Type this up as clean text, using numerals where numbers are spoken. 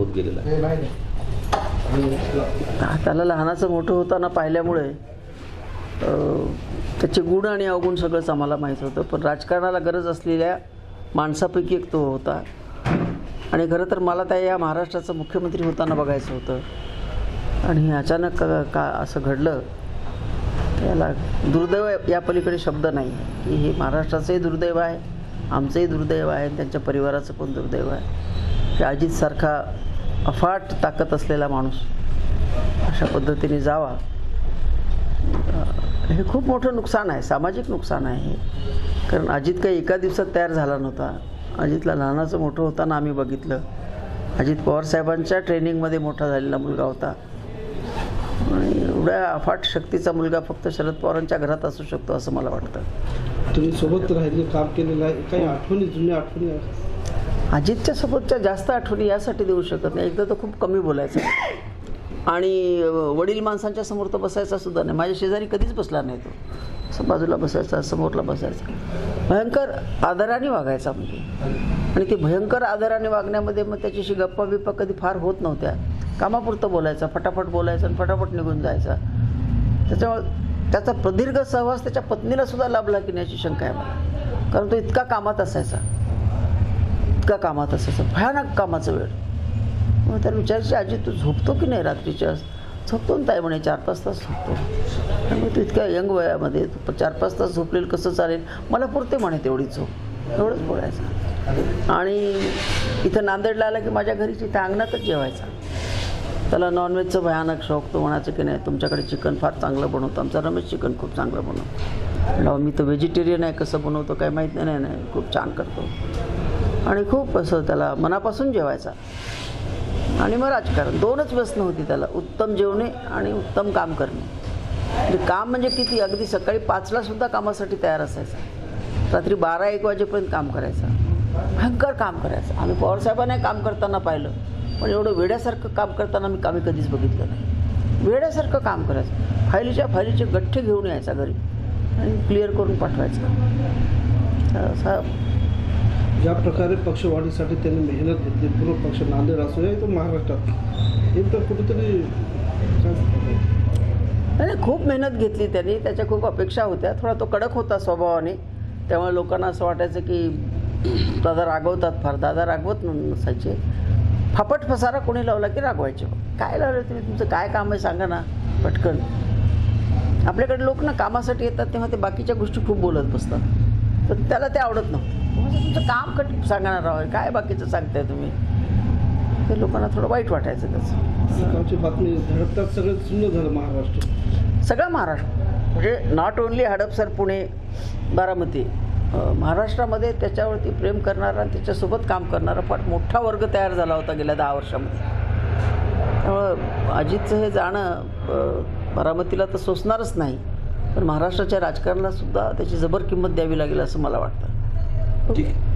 होत गेलेला आहे. त्याला लहानाचं मोठं होताना पाहिल्यामुळे त्याचे गुण आणि अवगुण सगळंच आम्हाला माहीत होतं. पण राजकारणाला गरज असलेल्या माणसापैकी एक तो होता. आणि खरं तर मला त्या या महाराष्ट्राचा मुख्यमंत्री होताना बघायचं होतं. आणि अचानक का असं घडलं, त्याला दुर्दैव या पलीकडे शब्द नाही की हे महाराष्ट्राचंही दुर्दैव आहे, आमचंही दुर्दैव आहे, त्यांच्या परिवाराचं पण दुर्दैव आहे की अजितसारखा अफाट ताकद असलेला माणूस अशा पद्धतीने जावा. हे खूप मोठं नुकसान आहे, सामाजिक नुकसान आहे हे. कारण अजित काही एका दिवसात तयार झाला नव्हता. अजितला लहानाचं मोठं होताना आम्ही बघितलं. अजित पवारसाहेबांच्या ट्रेनिंगमध्ये मोठा झालेला मुलगा होता. आणि एवढ्या अफाट शक्तीचा मुलगा फक्त शरद पवारांच्या घरात असू शकतो असं मला वाटतं. तुम्ही सोबत राहिले, काम केलेलं आहे, काही आठवणी, जुन्या आठवणी? अजितच्या सोबतच्या जास्त आठवणी यासाठी देऊ शकत नाही. एकदा तर खूप कमी बोलायचं आणि वडील माणसांच्या समोर तर बसायचा सुद्धा नाही. माझ्या शेजारी कधीच बसला नाही तो. असं बाजूला बसायचा, समोरला बसायचा. भयंकर आदराने वागायचा म्हणजे. आणि ते भयंकर आदराने वागण्यामध्ये मग त्याच्याशी गप्पा बिप्पा कधी फार होत नव्हत्या. कामापुरतं बोलायचा, फटाफट बोलायचा आणि फटाफट निघून जायचा. त्याच्यामुळे त्याचा प्रदीर्घ सहवास त्याच्या पत्नीला सुद्धा लाभला की नाही याची शंका आहे मला. कारण तो इतका कामात असायचा, भयानक कामाचा वेळ. मग त्याला विचारायची, आजी तू झोपतो की नाही रात्रीच्या? झोपतो ना ताई म्हणे, 4-5 तास झोपतो. त्यामुळे तू इतक्या यंग वयामध्ये तू 4-5 तास झोपलेलं कसं चालेल? मला पुरते म्हणे तेवढी झोप. एवढंच बोलायचं. आणि इथं नांदेडला आला की माझ्या घरीच इथं अंगणातच जेवायचा. त्याला नॉनव्हेजचं भयानक शौक. तो म्हणायचं की नाही तुमच्याकडे चिकन फार चांगलं बनवतो, आमचा रमेश चिकन खूप चांगलं बनवतो. म्हणलं मी तर व्हेजिटेरियन आहे, कसं बनवतो काय माहीत नाही. नाही खूप छान करतो. आणि खूप असं त्याला मनापासून जेवायचा. आणि मग राजकारण, दोनच व्यसनं होती त्याला, उत्तम जेवणे आणि उत्तम काम करणे. म्हणजे काम म्हणजे किती, अगदी सकाळी 5ला सुद्धा कामासाठी तयार असायचा. रात्री 12-1 वाजेपर्यंत काम करायचा. भयंकर काम करायचं. आम्ही पवारसाहेबांना काम करताना पाहिलं, पण एवढं वेड्यासारखं काम करताना आम्ही कधीच बघितलं नाही. वेड्यासारखं काम करायचं. फायलीचे गठ्ठे घेऊन यायचा घरी आणि क्लिअर करून पाठवायचा. असा ज्या प्रकारे पक्षवाढीसाठी त्यांनी मेहनत घेतली, पूर्ण पक्ष नांदेड असो या तो महाराष्ट्रात, हे तर कुठेतरी नाही, खूप मेहनत घेतली त्यांनी. त्याच्या खूप अपेक्षा होत्या. थोडा तो कडक होता स्वभावाने. त्यामुळे लोकांना असं वाटायचं की दादा रागवतात फार. दादा रागवत नसायचे. फापट फसारा कोणी लावला की रागवायचे. काय लावलं तुम्ही, तुमचं काय काम आहे सांगा ना पटकन. आपल्याकडे लोक ना कामासाठी येतात तेव्हा ते बाकीच्या गोष्टी खूप बोलत बसतात. तर त्याला ते आवडत नव्हतं. तुमचं काम सांगणार राव, काय बाकीचं सांगताय तुम्ही. ते लोकांना थोडं वाईट वाटायचं त्याचं. गावची बातमी धडकतात, सगळं सुंदर झालं महाराष्ट्र. सगळं महाराष्ट्र म्हणजे नॉट ओन्ली हडपसर, पुणे, बारामती, महाराष्ट्रामध्ये त्याच्यावरती प्रेम करणारा आणि त्याच्यासोबत काम करणारा फार मोठा वर्ग तयार झाला होता गेल्या 10 वर्षामध्ये. त्यामुळं अजितचं हे जाणं बारामतीला तर सोसणारच नाही, पण महाराष्ट्राच्या राजकारणाला सुद्धा त्याची जबर किंमत द्यावी लागेल असं मला वाटतं. ठीक आहे.